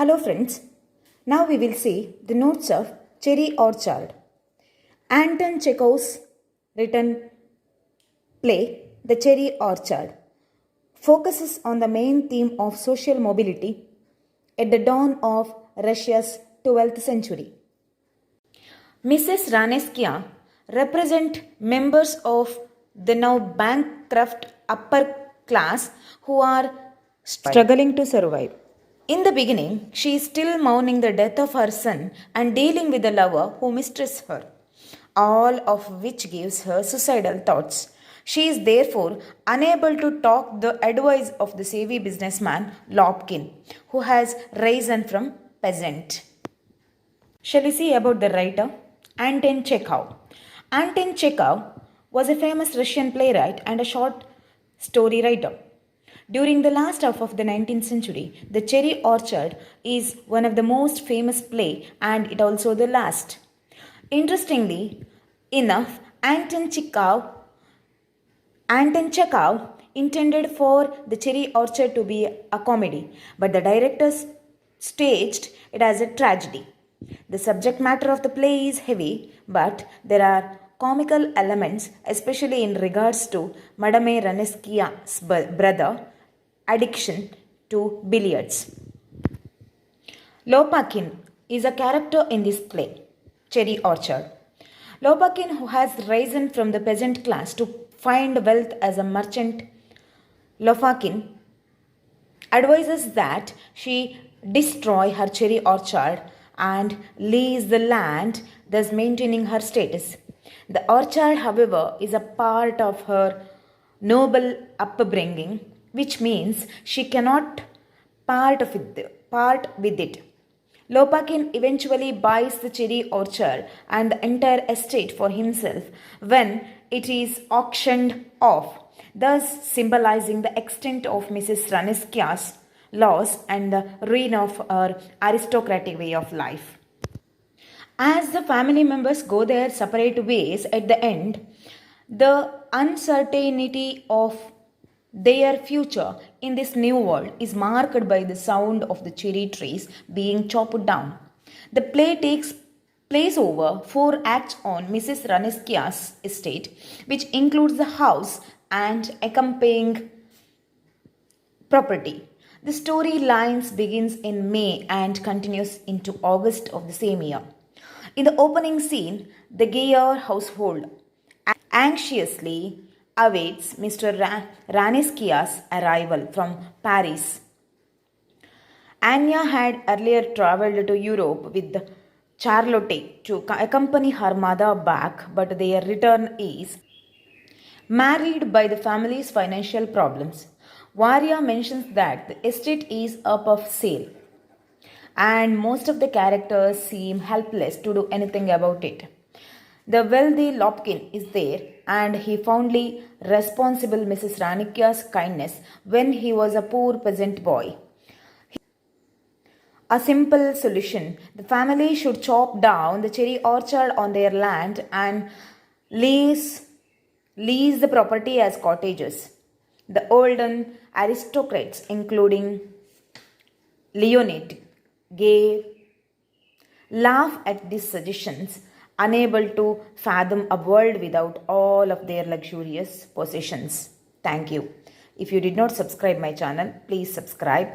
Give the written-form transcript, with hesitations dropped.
Hello friends, now we will see the notes of Cherry Orchard. Anton Chekhov's written play, The Cherry Orchard, focuses on the main theme of social mobility at the dawn of Russia's 12th century. Mrs. Raneskaya represent members of the now bankrupt upper class who are struggling to survive. In the beginning, she is still mourning the death of her son and dealing with the lover who mistreats her, all of which gives her suicidal thoughts. She is therefore unable to talk the advice of the savvy businessman Lopkin, who has risen from peasant. Shall we see about the writer? Anton Chekhov. Anton Chekhov was a famous Russian playwright and a short story writer. During the last half of the 19th century, The Cherry Orchard is one of the most famous play and it also the last. Interestingly enough, Anton Chekhov intended for The Cherry Orchard to be a comedy, but the directors staged it as a tragedy. The subject matter of the play is heavy, but there are comical elements, especially in regards to Madame Raneskia's brother addiction to billiards. Lopakin is a character in this play, Cherry Orchard. Lopakin, who has risen from the peasant class to find wealth as a merchant, Lopakin advises that she destroy her cherry orchard and lease the land, thus maintaining her status. The orchard, however, is a part of her noble upbringing, which means she cannot part with it. Lopakin eventually buys the cherry orchard and the entire estate for himself when it is auctioned off, thus symbolizing the extent of Mrs. Raneskia's loss and the ruin of her aristocratic way of life. As the family members go their separate ways at the end, the uncertainty of their future in this new world is marked by the sound of the cherry trees being chopped down. The play takes place over 4 acts on Mrs. Raneskia's estate, which includes the house and accompanying property. The storyline begins in May and continues into August of the same year. In the opening scene, the Gaillard household anxiously awaits Mr. Raneskia's arrival from Paris. Anya had earlier travelled to Europe with Charlotte to accompany her mother back, but their return is married by the family's financial problems. Varya mentions that the estate is up for sale, and most of the characters seem helpless to do anything about it. The wealthy Lopkin is there, and he fondly responsible Mrs. Raneskia's kindness when he was a poor peasant boy. A simple solution: the family should chop down the cherry orchard on their land and lease the property as cottages. The olden aristocrats, including Leonid, laugh at these suggestions, unable to fathom a world without all of their luxurious possessions. Thank you. If you did not subscribe my channel, please subscribe.